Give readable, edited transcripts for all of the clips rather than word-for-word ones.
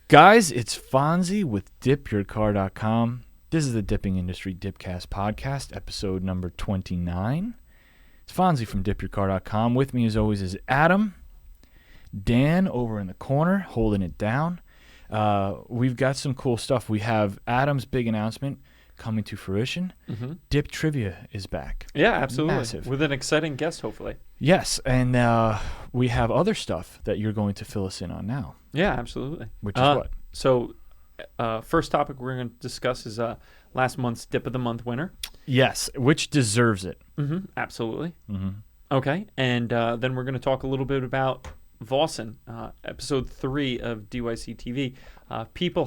Guys, it's Fonzie with DipYourCar.com. This is the Dipping Industry DipCast podcast, episode number 29. It's Fonzie from DipYourCar.com. With me, as always, is Adam. Dan over in the corner, holding it down. We've got some cool stuff. We have Adam's big announcement coming to fruition. Mm-hmm. Dip Trivia is back. Yeah, absolutely. Massive. With an exciting guest, hopefully. Yes, and we have other stuff that you're going to fill us in on now. Yeah, absolutely. Which is what? So, first topic we're going to discuss is last month's Dip of the Month winner. Yes, which deserves it. Mm-hmm, absolutely. Mm-hmm. Okay, and then we're going to talk a little bit about Vossen, episode 3 of DYC TV.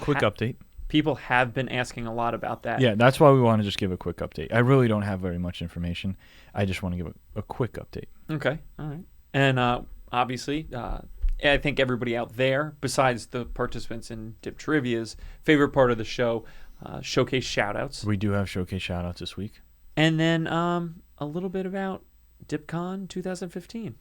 Quick update. People have been asking a lot about that. Yeah, that's why we want to just give a quick update. I really don't have very much information. I just want to give a quick update. Okay, all right. And obviously, I think everybody out there, besides the participants in Dip Trivia's favorite part of the show, showcase shoutouts. We do have showcase shoutouts this week. And then a little bit about DipCon 2015.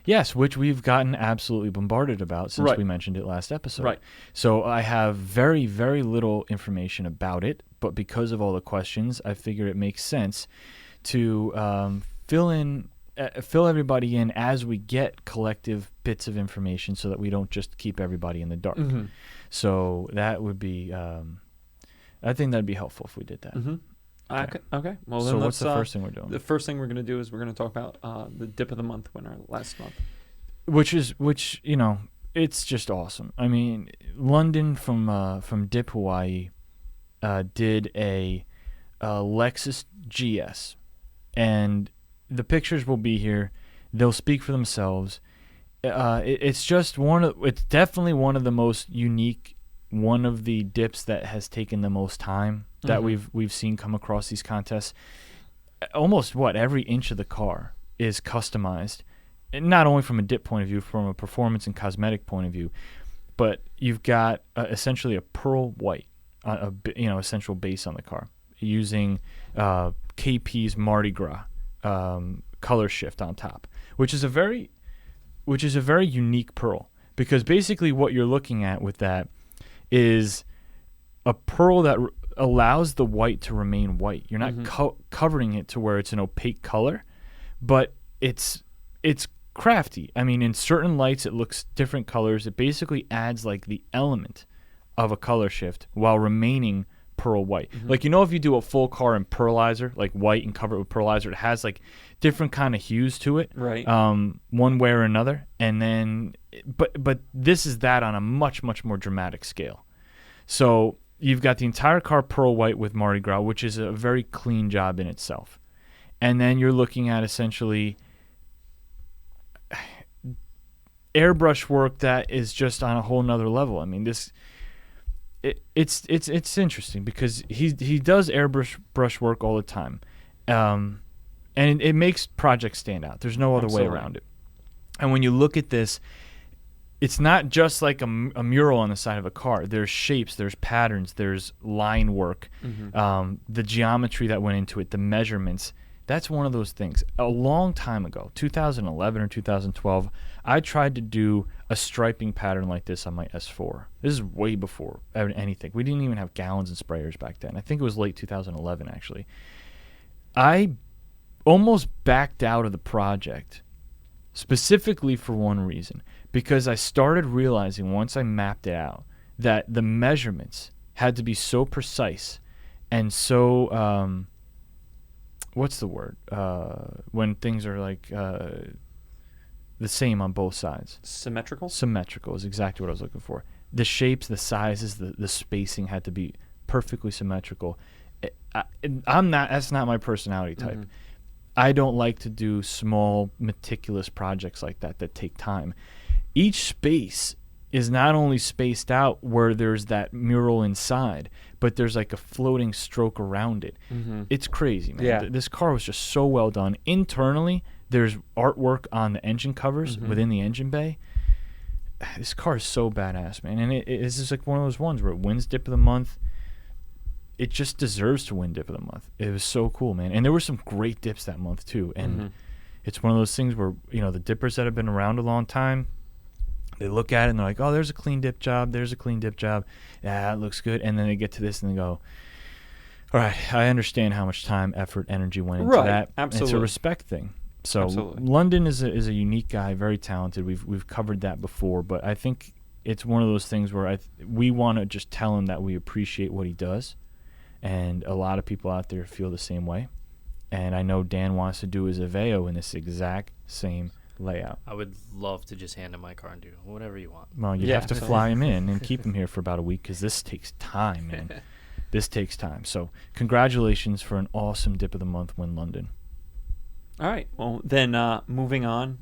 Yes, which we've gotten absolutely bombarded about since we mentioned it last episode. Right. So I have very, very little information about it, but because of all the questions, I figure it makes sense to fill everybody in as we get collective bits of information so that we don't just keep everybody in the dark. Mm-hmm. So that would be, I think that'd be helpful if we did that. Mm-hmm. Okay. Well, then so what's the first thing we're doing? The first thing we're going to do is we're going to talk about the Dip of the Month winner last month. Which it's just awesome. I mean, London from Dip Hawaii did a Lexus GS, and the pictures will be here. They'll speak for themselves. It's definitely one of the most unique, one of the dips that has taken the most time that we've seen come across these contests. Almost every inch of the car is customized, and not only from a dip point of view, from a performance and cosmetic point of view, but you've got essentially a pearl white, essential base on the car using KP's Mardi Gras color shift on top, which is a very unique pearl, because basically what you're looking at with that is a pearl that allows the white to remain white. You're not covering it to where it's an opaque color, but it's crafty. I mean, in certain lights it looks different colors. It basically adds like the element of a color shift while remaining pearl white. Like, if you do a full car in pearlizer, like white and cover it with pearlizer, it has like different kind of hues to it, right? One way or another. And then but this is that on a much, much more dramatic scale. So you've got the entire car pearl white with Mardi Gras, which is a very clean job in itself. And then you're looking at essentially airbrush work that is just on a whole nother level. I mean, it's interesting because he does airbrush work all the time, and it makes projects stand out. There's no other way around it. And when you look at this, it's not just like a mural on the side of a car. There's shapes, there's patterns, there's line work, the geometry that went into it, the measurements. That's one of those things. A long time ago, 2011 or 2012, I tried to do a striping pattern like this on my S4. This is way before anything. We didn't even have gallons and sprayers back then. I think it was late 2011, actually. I almost backed out of the project specifically for one reason, because I started realizing once I mapped it out that the measurements had to be so precise and so what's the word when things are like the same on both sides? Symmetrical is exactly what I was looking for. The shapes, the sizes, the spacing had to be perfectly symmetrical. That's not my personality type. I don't like to do small, meticulous projects like that take time. Each space is not only spaced out where there's that mural inside, but there's like a floating stroke around it. It's crazy, man. Yeah. This car was just so well done. Internally, there's artwork on the engine covers within the engine bay. This car is so badass, man. And it's just like one of those ones where it wins Dip of the Month. It just deserves to win Dip of the Month. It was so cool, man. And there were some great dips that month, too. And it's one of those things where, the dippers that have been around a long time, They look at it and they're like, oh, there's a clean dip job. There's a clean dip job. Yeah, it looks good. And then they get to this and they go, all right, I understand how much time, effort, energy went into that. Absolutely. It's a respect thing. So Absolutely. London is a unique guy, very talented. We've covered that before, but I think it's one of those things where we want to just tell him that we appreciate what he does, and a lot of people out there feel the same way. And I know Dan wants to do his Aveo in this exact same layout. I would love to just hand him my car and do whatever you want. Well, you have to fly him in and keep him here for about a week because this takes time, man. This takes time. So congratulations for an awesome Dip of the Month win, London. All right. Well, then moving on,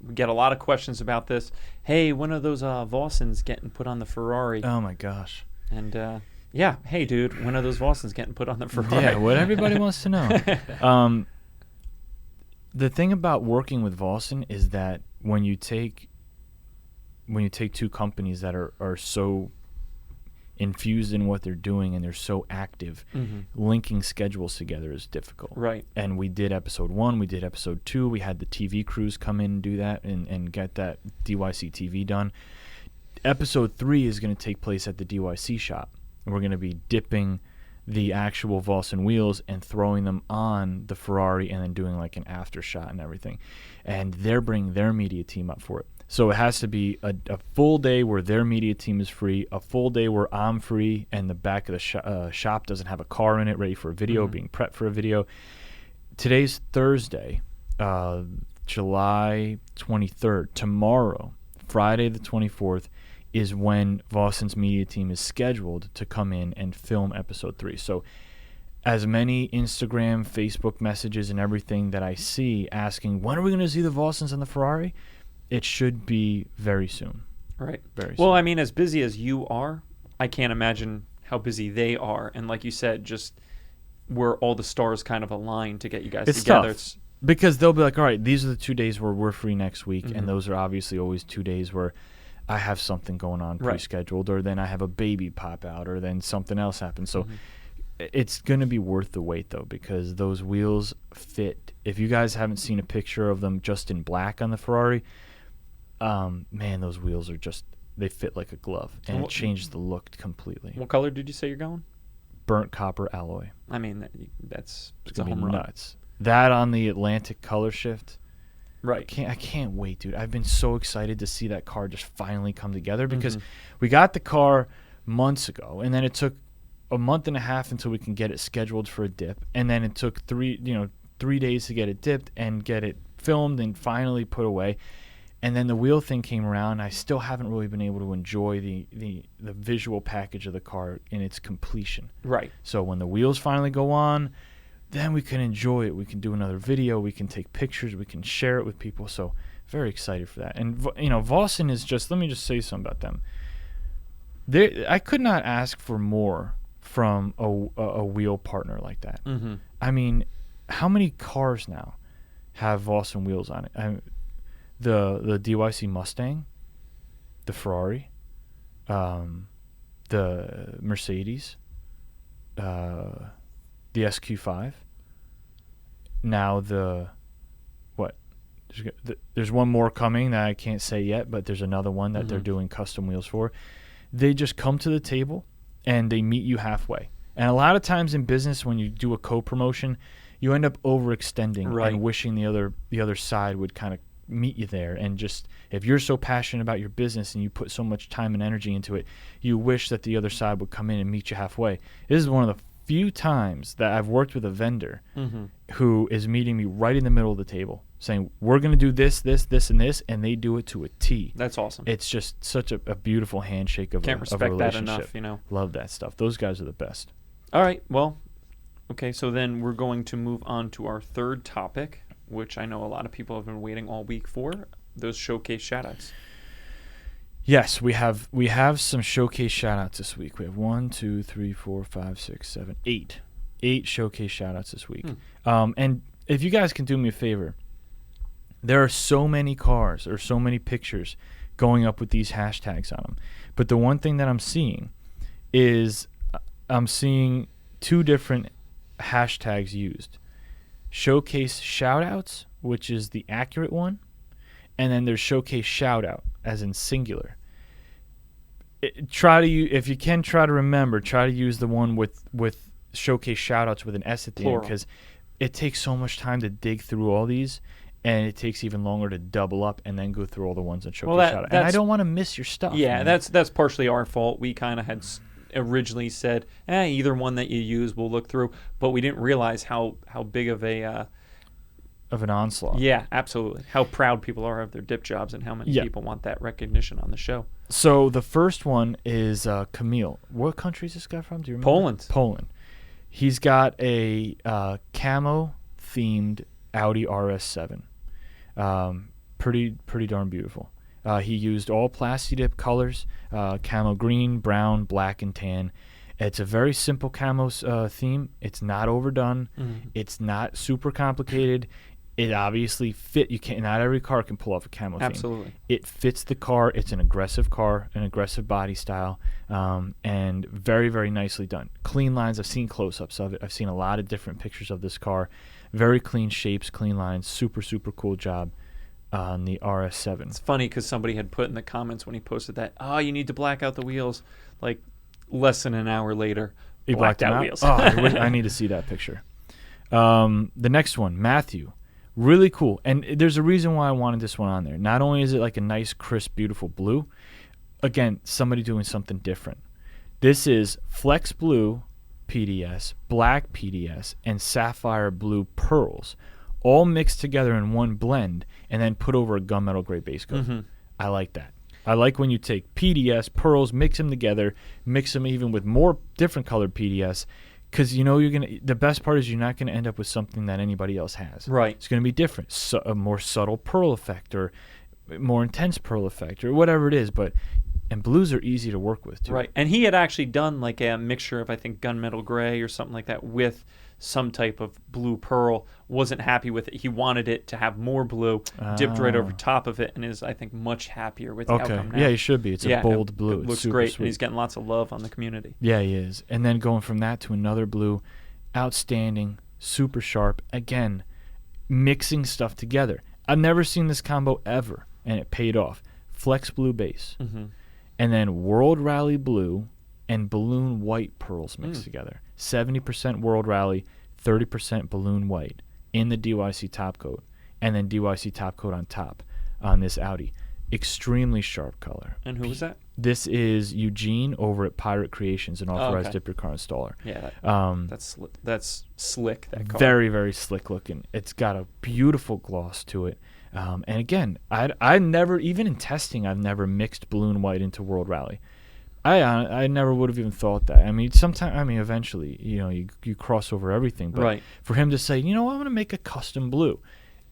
we get a lot of questions about this. Hey, when are those Vossens getting put on the Ferrari? Oh, my gosh. And, yeah, hey, dude, when are those Vossens getting put on the Ferrari? Yeah, what everybody wants to know. The thing about working with Vossen is that when you take two companies that are so infused in what they're doing and they're so active, linking schedules together is difficult. Right. And we did episode 1, we did episode 2, we had the TV crews come in and do that and get that DYC TV done. Episode 3 is going to take place at the DYC shop. And we're going to be dipping the actual Vossen wheels and throwing them on the Ferrari and then doing like an after shot and everything. And they're bringing their media team up for it. So it has to be a full day where their media team is free, a full day where I'm free and the back of the shop doesn't have a car in it ready for a video, being prepped for a video. Today's Thursday, July 23rd. Tomorrow, Friday the 24th, is when Vossen's media team is scheduled to come in and film episode 3. So as many Instagram, Facebook messages and everything that I see asking, when are we going to see the Vossens on the Ferrari? It should be very soon. Right. Very well, soon. I mean, as busy as you are, I can't imagine how busy they are. And like you said, just where all the stars kind of align to get you guys together. Tough. Because they'll be like, all right, these are the 2 days where we're free next week. And those are obviously always 2 days where I have something going on pre-scheduled, or then I have a baby pop out, or then something else happens. So it's going to be worth the wait, though, because those wheels fit. If you guys haven't seen a picture of them just in black on the Ferrari, man, those wheels are just, they fit like a glove, and it changes the look completely. What color did you say you're going? Burnt copper alloy. I mean, it's a home run. Nuts. That on the Atlantic color shift. Right. I can't wait, dude. I've been so excited to see that car just finally come together because we got the car months ago, and then it took a month and a half until we can get it scheduled for a dip, and then it took 3 days to get it dipped and get it filmed and finally put away. And then the wheel thing came around. And I still haven't really been able to enjoy the visual package of the car in its completion. Right. So when the wheels finally go on, then we can enjoy it. We can do another video. We can take pictures. We can share it with people. So very excited for that. And, Vossen is just, let me just say something about them. I could not ask for more from a wheel partner like that. I mean, how many cars now have Vossen wheels on it? The DYC Mustang, the Ferrari, the Mercedes, the SQ5. Now there's one more coming that I can't say yet, but there's another one that they're doing custom wheels for. They just come to the table and they meet you halfway. And a lot of times in business, when you do a co-promotion, you end up overextending and wishing the other side would kind of meet you there. And just, if you're so passionate about your business and you put so much time and energy into it, you wish that the other side would come in and meet you halfway. This is one of the few times that I've worked with a vendor who is meeting me right in the middle of the table, saying, we're going to do this, this, this, and this, and they do it to a T. That's awesome. It's just such a beautiful handshake of a relationship. Can't respect that enough, Love that stuff. Those guys are the best. All right, well, okay, so then we're going to move on to our third topic, which I know a lot of people have been waiting all week for, those showcase shoutouts. Yes, we have some showcase shoutouts this week. We have 1, 2, 3, 4, 5, 6, 7, 8. 8 showcase shoutouts this week. And if you guys can do me a favor, there are so many cars or so many pictures going up with these hashtags on them. But the one thing that I'm seeing is I'm seeing 2 different hashtags used. Showcase shoutouts, which is the accurate one, and then there's showcase shoutout, as in singular. If you can try to remember, try to use the one with showcase shoutouts with an S at the end, because it takes so much time to dig through all these, and it takes even longer to double up and then go through all the ones on showcase shoutout. And I don't want to miss your stuff. Yeah, man. that's partially our fault. We kind of had originally said, either one that you use we'll look through, but we didn't realize how big of a of an onslaught. Yeah, absolutely. How proud people are of their dip jobs and how many people want that recognition on the show. So the first one is Camille. What country is this guy from? Do you remember? Poland. He's got a camo-themed Audi RS7. Pretty darn beautiful. He used all Plastidip colors, camo green, brown, black, and tan. It's a very simple camo theme. It's not overdone. Mm-hmm. It's not super complicated. It obviously not every car can pull off a camo theme. Absolutely. It fits the car. It's an aggressive car, an aggressive body style, and very, very nicely done. Clean lines. I've seen close-ups of it. I've seen a lot of different pictures of this car. Very clean shapes, clean lines. Super, super cool job on the RS7. It's funny because somebody had put in the comments when he posted that, you need to black out the wheels. Like less than an hour later, he blacked out wheels. I need to see that picture. The next one, Matthew. Really cool. And there's a reason why I wanted this one on there. Not only is it like a nice, crisp, beautiful blue, again, somebody doing something different. This is Flex Blue PDS, Black PDS, and Sapphire Blue Pearls, all mixed together in one blend and then put over a gunmetal gray base coat. Mm-hmm. I like that. I like when you take PDS, pearls, mix them together, mix them even with more different colored PDS, because the best part is you're not gonna end up with something that anybody else has. Right. It's gonna be different, so a more subtle pearl effect or more intense pearl effect or whatever it is. And blues are easy to work with too. Right. And he had actually done like a mixture of, I think, gunmetal gray or something like that with some type of blue pearl. Wasn't happy with it. He wanted it to have more blue, dipped right over top of it, and is, I think, much happier with the outcome now. Yeah, he should be. It's a bold blue. It looks great, and he's getting lots of love on the community. Yeah, he is. And then going from that to another blue, outstanding, super sharp. Again, mixing stuff together. I've never seen this combo ever, and it paid off. Flex Blue base. Mm-hmm. And then World Rally Blue and Balloon White pearls mixed together. 70% World Rally, 30% Balloon White in the DYC top coat, and then DYC top coat on top on this Audi. Extremely sharp color. And who was that? This is Eugene over at Pirate Creations, an authorized DipYourCar installer. Yeah, that's slick, that car. Very, very slick looking. It's got a beautiful gloss to it. And again, I never, even in testing, I've never mixed Balloon White into World Rally. I never would have even thought that. Eventually, you cross over everything. But for him to say, I'm going to make a custom blue,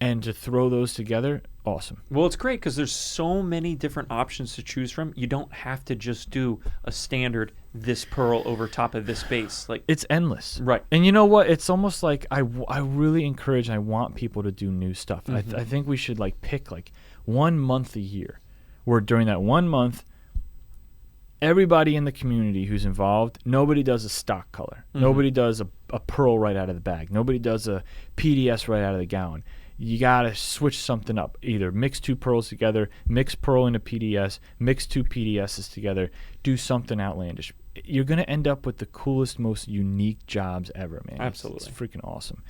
and to throw those together, awesome. Well, it's great because there's so many different options to choose from. You don't have to just do a standard this pearl over top of this base. Like, it's endless. Right. And you know what? It's almost like I really encourage and I want people to do new stuff. Mm-hmm. I think we should pick 1 month a year where during that 1 month, everybody in the community who's involved, nobody does a stock color. Mm-hmm. Nobody does a pearl right out of the bag. Nobody does a PDS right out of the gallon. You got to switch something up. Either mix two pearls together, mix pearl into PDS, mix two PDSs together, do something outlandish. You're going to end up with the coolest, most unique jobs ever, man. Absolutely. It's freaking awesome.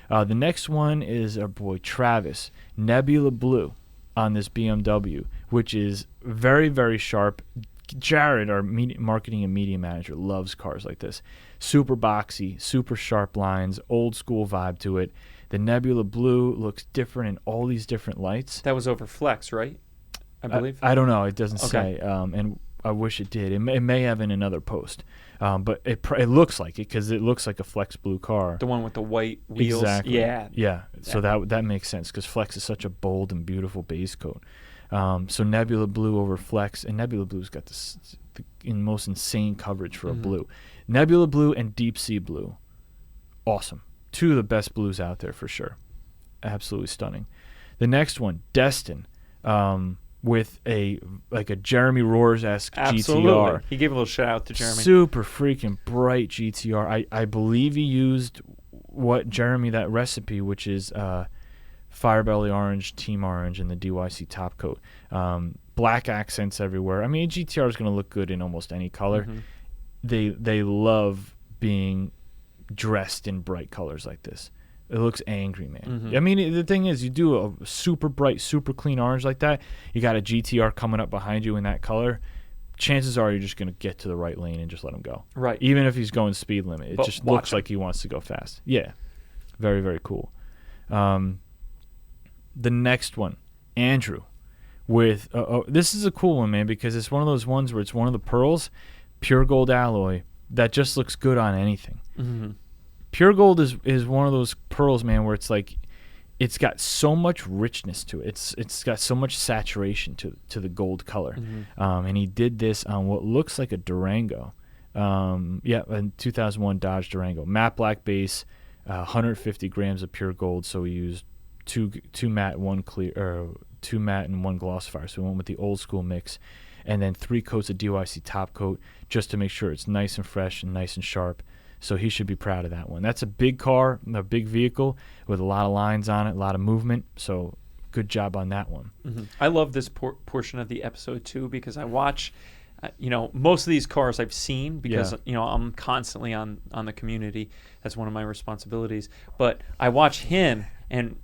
The next one is our boy Travis, Nebula Blue on this BMW, which is very, very sharp. Jared, our marketing and media manager, loves cars like this. Super boxy, super sharp lines, old school vibe to it. The Nebula Blue looks different in all these different lights. That was over Flex, right? I believe. I don't know. It doesn't say. And I wish it did. It may have in another post. But it looks like it because it looks like a Flex Blue car. The one with the white wheels. Exactly. Yeah. Yeah. So that makes sense because Flex is such a bold and beautiful base coat. So Nebula Blue over Flex, and Nebula Blue's got the most insane coverage for a blue. Nebula Blue and Deep Sea Blue, awesome. Two of the best blues out there for sure. Absolutely stunning. The next one, Destin, with a Jeremy Roars-esque GTR. He gave a little shout out to Jeremy. Super freaking bright GTR. I believe he used that recipe, which is Firebelly Orange, Team Orange, and the DYC top coat. black accents everywhere. I mean, a GTR is going to look good in almost any color. Mm-hmm. They love being dressed in bright colors like this. It looks angry, man. Mm-hmm. I mean, the thing is, you do a super bright, super clean orange like that, you got a GTR coming up behind you in that color, chances are you're just going to get to the right lane and just let him go. Right. Even if he's going speed limit. It But just watch looks him. like he wants to go fast. Yeah. Very, very cool. The next one, Andrew, with this is a cool one, man, because it's one of those ones where it's one of the pearls, pure gold alloy, that just looks good on anything. Mm-hmm. Pure gold is one of those pearls, man, where it's like it's got so much richness to it. It's got so much saturation to the gold color. Mm-hmm. And he did this on what looks like a Durango. A 2001 Dodge Durango. Matte black base, 150 grams of pure gold. So we used two matte, one clear, or 2 matte and 1 glossifier. So we went with the old school mix, and then 3 coats of DYC top coat just to make sure it's nice and fresh and nice and sharp. So he should be proud of that one. That's a big car, a big vehicle with a lot of lines on it, a lot of movement. So good job on that one. Mm-hmm. I love this portion of the episode too, because I watch, most of these cars I've seen because I'm constantly on the community. That's one of my responsibilities. But I watch him, and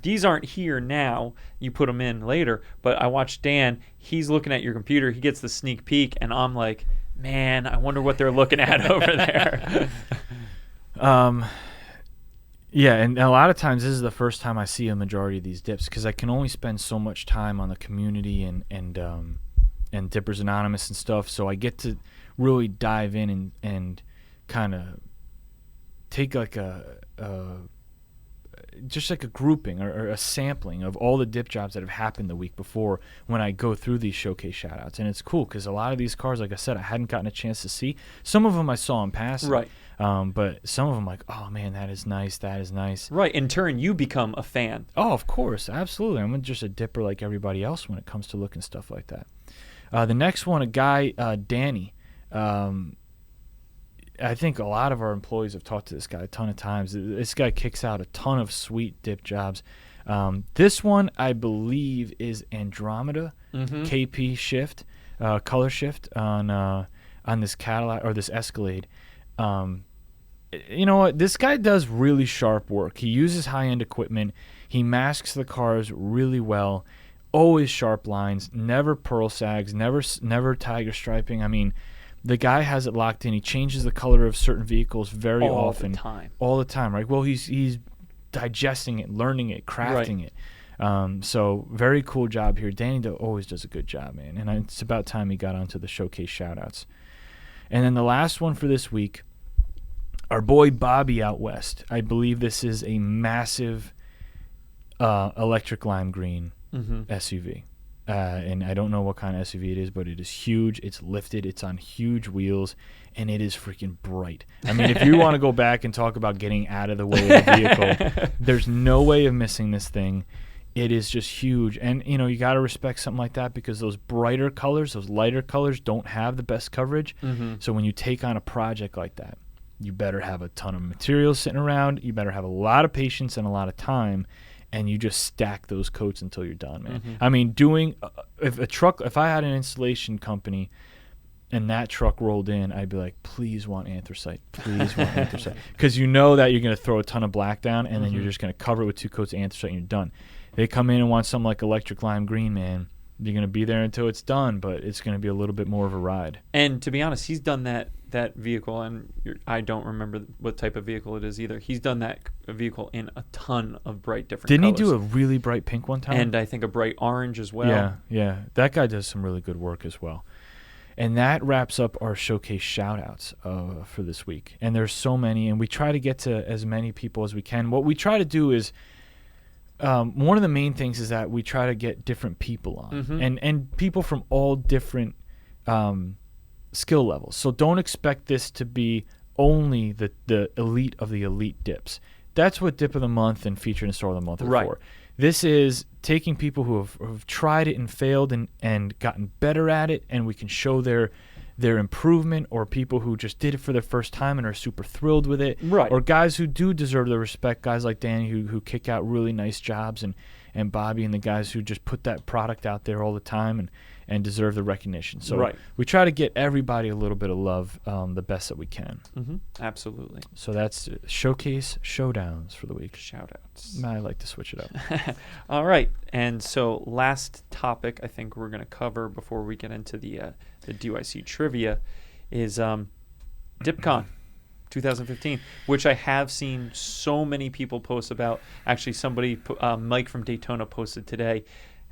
these aren't here now. You put them in later. But I watch Dan. He's looking at your computer. He gets the sneak peek, and I'm like, man, I wonder what they're looking at over there. Yeah, and a lot of times this is the first time I see a majority of these dips, because I can only spend so much time on the community and Dippers Anonymous and stuff, so I get to really dive in and kind of take like just like a grouping or a sampling of all the dip jobs that have happened the week before when I go through these showcase shoutouts. And it's cool because a lot of these cars, like I said, I hadn't gotten a chance to see. Some of them I saw in passing. Right. But some of them like, oh, man, that is nice. That is nice. Right. In turn, you become a fan. Oh, of course. Absolutely. I'm just a dipper like everybody else when it comes to looking stuff like that. The next one, a guy, Danny. I think a lot of our employees have talked to this guy a ton of times. This guy kicks out a ton of sweet dip jobs. This one, I believe, is Andromeda KP shift, color shift on this Cadillac or this Escalade. You know what? This guy does really sharp work. He uses high-end equipment. He masks the cars really well. Always sharp lines. Never pearl sags. Never tiger striping. I mean, the guy has it locked in. He changes the color of certain vehicles very often. All the time, right? Well, he's digesting it, learning it, crafting it. So very cool job here. Danny always does a good job, man. And it's about time he got onto the showcase shoutouts. And then the last one for this week, our boy Bobby out west. I believe this is a massive electric lime green SUV. And I don't know what kind of SUV it is, but it is huge. It's lifted. It's on huge wheels, and it is freaking bright. I mean, if you want to go back and talk about getting out of the way of the vehicle, there's no way of missing this thing. It is just huge. And, you got to respect something like that because those brighter colors, those lighter colors don't have the best coverage. So when you take on a project like that, you better have a ton of material sitting around. You better have a lot of patience and a lot of time. And you just stack those coats until you're done, man. I mean, if I had an installation company and that truck rolled in, I'd be like, please want anthracite. Please want anthracite. Because you know that you're going to throw a ton of black down, and then you're just going to cover it with 2 coats of anthracite, and you're done. They come in and want something like electric lime green, man. You're going to be there until it's done, but it's going to be a little bit more of a ride. And to be honest, he's done that vehicle, and I don't remember what type of vehicle it is either. He's done that vehicle in a ton of bright different colors. Didn't he do a really bright pink one time? And I think a bright orange as well. Yeah. That guy does some really good work as well. And that wraps up our showcase shout-outs for this week. And there's so many, and we try to get to as many people as we can. What we try to do is one of the main things is that we try to get different people on, and people from all different skill levels. So don't expect this to be only the elite of the elite dips. That's what Dip of the Month and Featured and Store of the Month are for. This is taking people who have tried it and failed and gotten better at it, and we can show their improvement, or people who just did it for their first time and are super thrilled with it, or guys who do deserve the respect, guys like Danny who kick out really nice jobs, and Bobby and the guys who just put that product out there all the time and deserve the recognition. So Right. we try to get everybody a little bit of love, the best that we can. Absolutely. So that's showcase showdowns for the week. Shout outs. I like to switch it up. All right. And so last topic I think we're going to cover before we get into the DYC trivia is DipCon 2015, which I have seen so many people post about. Actually, somebody, Mike from Daytona, posted today,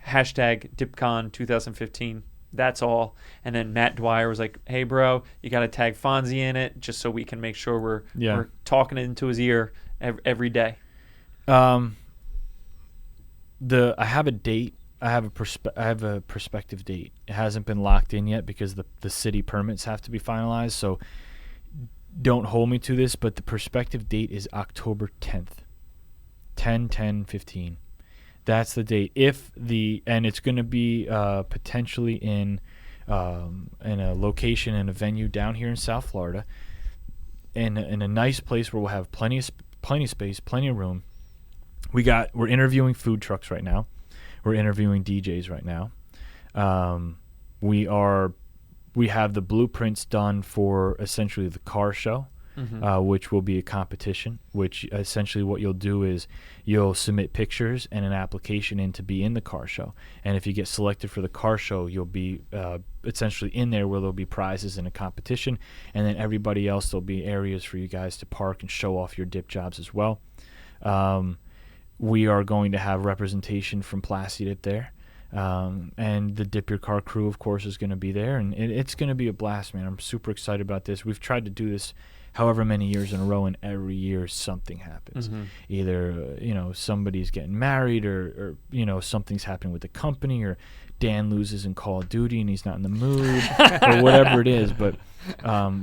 hashtag DipCon 2015. That's all. And then Matt Dwyer was like, hey, bro, you got to tag Fonzie in it just so we can make sure we're talking it into his ear every day. I have a date. I have a prospective date. It hasn't been locked in yet because the city permits have to be finalized. So don't hold me to this, but the prospective date is October 10th. 10/10/15. That's the date. And it's going to be potentially in a location in a venue down here in South Florida, in a nice place where we'll have plenty of space, plenty of room. We're interviewing food trucks right now. We're interviewing DJs right now. We have the blueprints done for essentially the car show, which will be a competition, which essentially what you'll do is you'll submit pictures and an application in to be in the car show. And if you get selected for the car show, you'll be essentially in there where there'll be prizes in a competition. And then everybody else, there'll be areas for you guys to park and show off your dip jobs as well. We are going to have representation from Plasti Dip there. And the Dip Your Car crew, of course, is going to be there. And it's going to be a blast, man. I'm super excited about this. We've tried to do this however many years in a row, and every year something happens. Either, somebody's getting married or something's happening with the company, or Dan loses in Call of Duty and he's not in the mood or whatever it is. But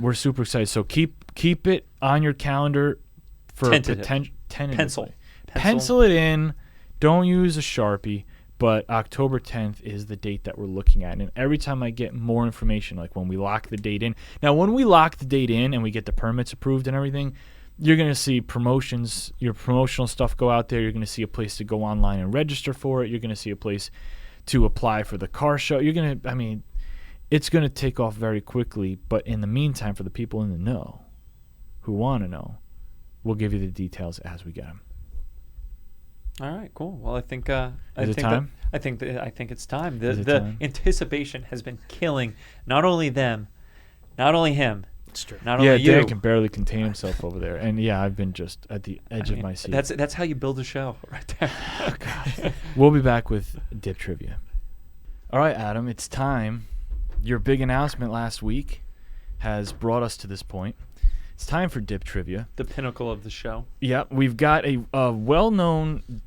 we're super excited. So keep it on your calendar for potential. Pencil it in. Don't use a Sharpie. But October 10th is the date that we're looking at. And every time I get more information, like when we lock the date in. Now, when we lock the date in and we get the permits approved and everything, you're going to see promotions, your promotional stuff go out there. You're going to see a place to go online and register for it. You're going to see a place to apply for the car show. It's going to take off very quickly. But in the meantime, for the people in the know who want to know, we'll give you the details as we get them. All right, cool. Well, I think it's time. I think it's time. The anticipation has been killing not only them, not only him. It's true. Not only you. Dan can barely contain himself over there, and I've been just at the edge of my seat. That's how you build a show, right there. Oh, gosh. We'll be back with Dip Trivia. All right, Adam, it's time. Your big announcement last week has brought us to this point. It's time for Dip Trivia. The pinnacle of the show. Yeah, we've got a well-known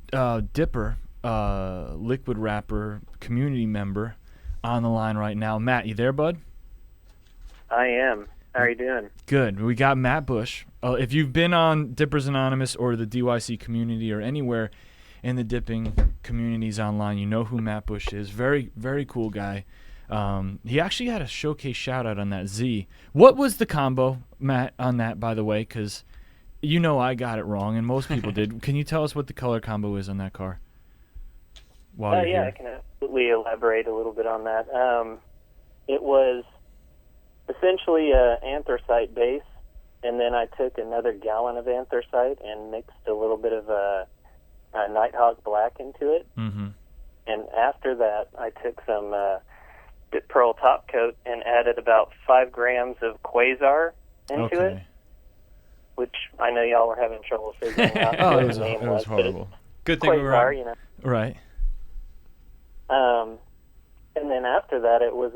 dipper, liquid wrapper, community member on the line right now. Matt, you there, bud? I am. How are you doing? Good. We got Matt Bush. If you've been on Dippers Anonymous or the DYC community or anywhere in the dipping communities online, you know who Matt Bush is. Very, very cool guy. He actually had a showcase shout-out on that Z. What was the combo, Matt, on that, by the way? Because I got it wrong, and most people did. Can you tell us what the color combo is on that car? Yeah, I can absolutely elaborate a little bit on that. It was essentially an anthracite base, and then I took another gallon of anthracite and mixed a little bit of a Nighthawk Black into it. Mm-hmm. And after that, I took some Dip Pearl Top Coat and added about 5 grams of Quasar into it, which I know y'all were having trouble figuring out what the name was. Horrible. Good thing we were on. Right. And then after that, it was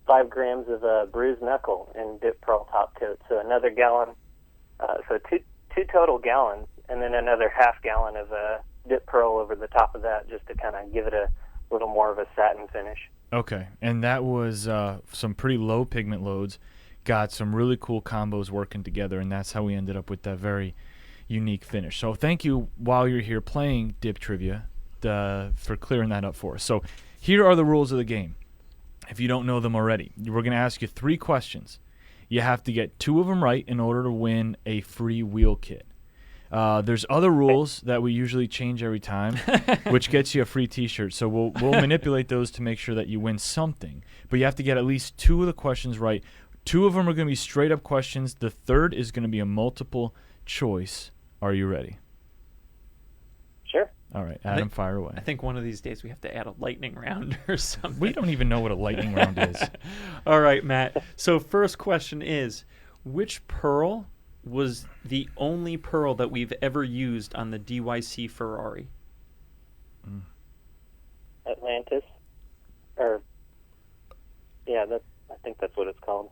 5 grams of bruised knuckle and Dip Pearl Top Coat. So another gallon, so two total gallons, and then another half gallon of Dip Pearl over the top of that, just to kind of give it a little more of a satin finish. Okay, and that was some pretty low pigment loads, got some really cool combos working together, and that's how we ended up with that very unique finish. So thank you, while you're here playing Dip Trivia, for clearing that up for us. So here are the rules of the game. If you don't know them already, we're going to ask you 3 questions. You have to get 2 of them right in order to win a free wheel kit. There's other rules that we usually change every time, which gets you a free T-shirt. So we'll manipulate those to make sure that you win something. But you have to get at least 2 of the questions right. 2 of them are going to be straight up questions. The third is going to be a multiple choice. Are you ready? Sure. All right, Adam, fire away. I think one of these days we have to add a lightning round or something. We don't even know what a lightning round is. All right, Matt. So first question is, which pearl was the only pearl that we've ever used on the DYC Ferrari? Atlantis, or I think that's what it's called.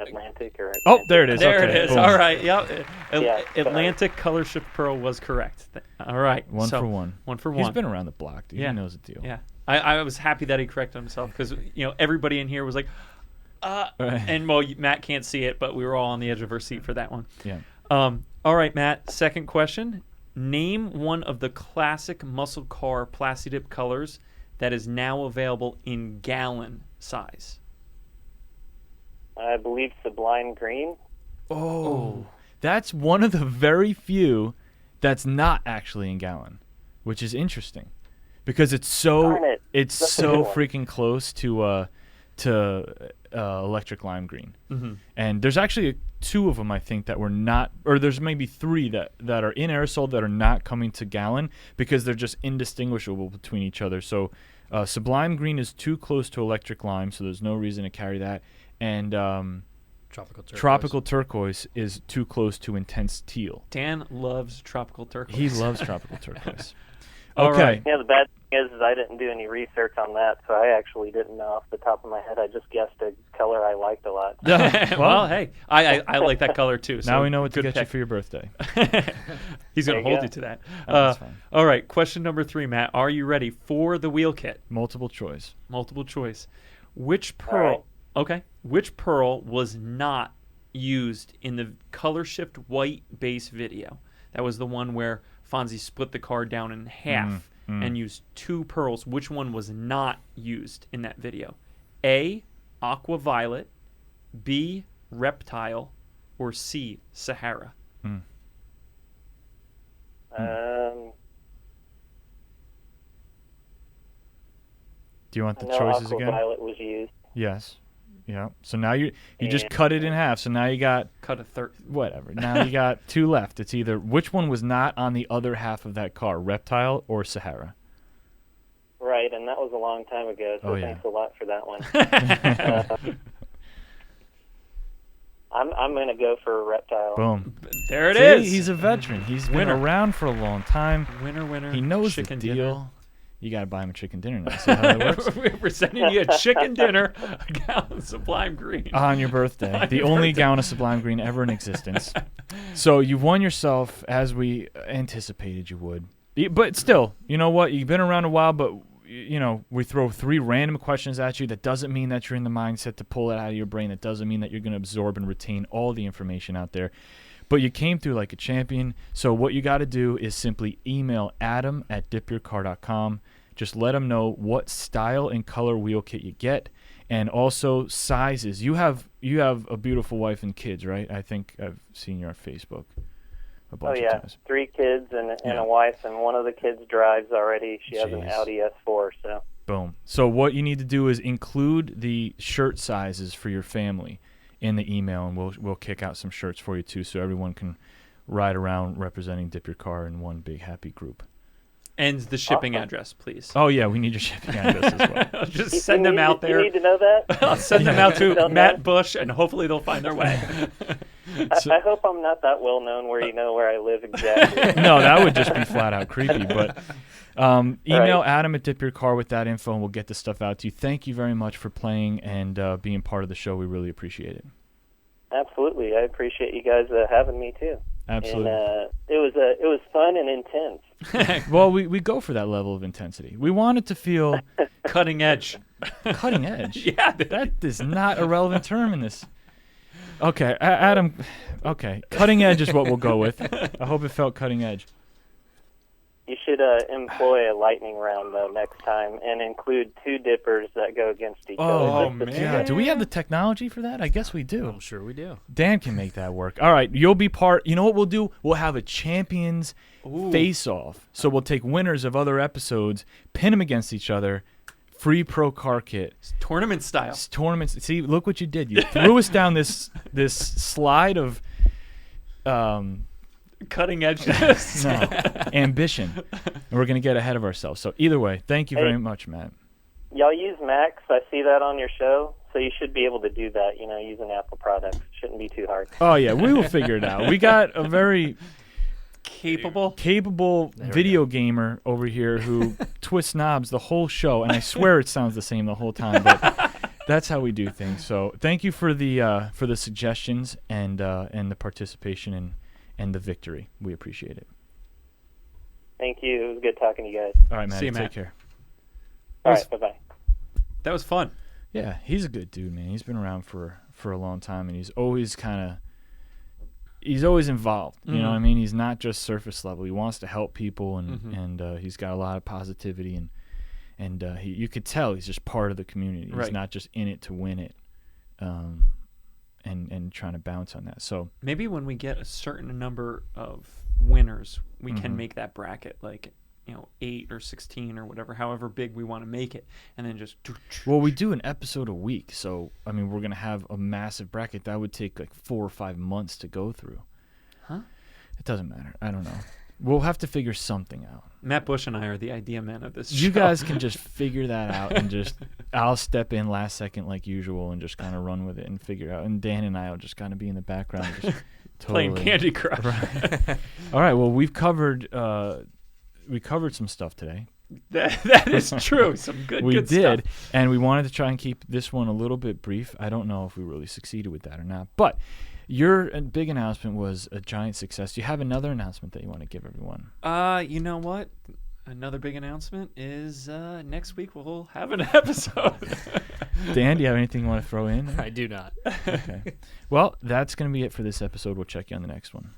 Atlantic or Atlantic. Oh, there it is. There Okay, it is. boom. All right. Yep. Yeah, Atlantic color shift pearl was correct. All right. One so, for one. 1 for 1. He's been around the block, dude. Yeah. He knows the deal. Yeah. I was happy that he corrected himself because everybody in here was like, Right. and well, Matt can't see it, but we were all on the edge of our seat for that one. Yeah. All right, Matt. Second question. Name one of the classic muscle car Plasti Dip colors that is now available in gallon size. I believe Sublime Green. Oh, that's one of the very few that's not actually in gallon, which is interesting because it's so Darn it. it's That's a so good one. freaking close to electric lime green. Mm-hmm. And there's actually 2 of them I think that were not, or there's maybe 3 that are in aerosol that are not coming to gallon because they're just indistinguishable between each other. So Sublime Green is too close to electric lime, so there's no reason to carry that. And Tropical Turquoise is too close to Intense Teal. Dan loves tropical turquoise. He loves Tropical Turquoise. All Okay. right. Yeah, the bad thing is I didn't do any research on that, so I actually didn't know off the top of my head. I just guessed a color I liked a lot. Well, hey, I like that color too. So Now we know what to good get you pick. for your birthday. He's going to There you hold go. you to that. Oh, that's fine. All right, question number 3, Matt. Are you ready for the wheel kit? Multiple choice. Multiple choice. Which All pearl? right. Okay. Which pearl was not used in the color shift white base video? That was the one where Fonzie split the car down in half and used 2 pearls. Which one was not used in that video? A, Aqua Violet, B, Reptile, or C, Sahara? Do you want I the know choices Aqua again? Violet was used. Yes. Yeah. So now you just And- cut it in half. So now you got Cut a third. whatever. Now you got 2 left. It's either which one was not on the other half of that car, Reptile or Sahara. Right, and that was a long time ago, so Oh, yeah. thanks a lot for that one. I'm going to go for Reptile. Boom. There it See, is. he's a veteran. He's been Winner. around for a long time. Winner. He knows the chicken deal. dinner. You got to buy him a chicken dinner now. See how that works? We're sending you a chicken dinner, a gallon of Sublime Green. On your birthday. On The your only birthday. gallon of Sublime Green ever in existence. So you've won yourself as we anticipated you would. But still, you know what? You've been around a while, but we throw 3 random questions at you. That doesn't mean that you're in the mindset to pull it out of your brain. That doesn't mean that you're going to absorb and retain all the information out there. But you came through like a champion. So what you got to do is simply email adam@DipYourCar.com. Just let them know what style and color wheel kit you get, and also sizes. You have a beautiful wife and kids, right? I think I've seen you on Facebook a Oh, bunch yeah. of times. 3 kids and Yeah. a wife, and one of the kids drives already. She has an Jeez. Audi S4, so. Boom. So what you need to do is include the shirt sizes for your family in the email, and we'll kick out some shirts for you too, so everyone can ride around representing Dip Your Car in one big happy group. And the shipping Awesome. address, please. Oh yeah, we need your shipping address as well. Just You send them need- out there. You need to know that? I'll send them out to Don't Matt know. Bush, and hopefully they'll find their way. I hope I'm not that well known where you know where I live exactly. No, that would just be flat out creepy. But email Right. Adam@DipYourCar with that info, and we'll get the stuff out to you. Thank you very much for playing and being part of the show. We really appreciate it. Absolutely. I appreciate you guys having me, too. Absolutely. And it was fun and intense. Well, we go for that level of intensity. We want it to feel Cutting edge. cutting edge. Yeah. That is not a relevant term in this. Okay, Adam. Okay, cutting edge is what we'll go with. I hope it felt cutting edge. You should employ a lightning round though next time and include 2 dippers that go against each other. Oh, Just to see. man. Do we have the technology for that? I guess we do. I'm sure we do. Dan can make that work. All right, you'll be part. You know what we'll do? We'll have a champions face-off. So we'll take winners of other episodes, pin them against each other. Free pro car kit. Tournament style. Tournaments. See, look what you did. You threw us down this slide of Cutting edge. ambition. And we're going to get ahead of ourselves. So either way, thank you very much, Matt. Y'all use Macs. I see that on your show, so you should be able to do that. Using Apple products shouldn't be too hard. Oh yeah, we will figure it out. We got a very capable video gamer over here who twists knobs the whole show, and I swear it sounds the same the whole time, but that's how we do things. So thank you for the suggestions and the participation and the victory. We appreciate it. Thank you. It was good talking to you guys. All right, Matt. See you, Take Matt. care. All right, bye-bye. That was fun. Yeah, he's a good dude, man. He's been around for a long time, and he's always involved. You know what I mean? He's not just surface level. He wants to help people, and he's got a lot of positivity, and you could tell he's just part of the community. He's not just in it to win it, and trying to bounce on that. So maybe when we get a certain number of winners, we can make that bracket, like 8 or 16 or whatever, however big we want to make it, and then just. Well, we do an episode a week, so I mean, we're gonna have a massive bracket that would take like 4 or 5 months to go through. Huh? It doesn't matter. I don't know. We'll have to figure something out. Matt Bush and I are the idea men of this show. You guys can just figure that out, and I'll step in last second like usual and just kind of run with it and figure out. And Dan and I will just kind of be in the background, just playing Candy Crush. Right. All right. Well, we covered some stuff today. That is true. Some good did, stuff. And we wanted to try and keep this one a little bit brief. I don't know if we really succeeded with that or not, but your big announcement was a giant success. Do you have another announcement that you want to give everyone? You know what? Another big announcement is next week we'll have an episode. Dan, do you have anything you want to throw in? I do not. Okay. Well, that's going to be it for this episode. We'll check you on the next one.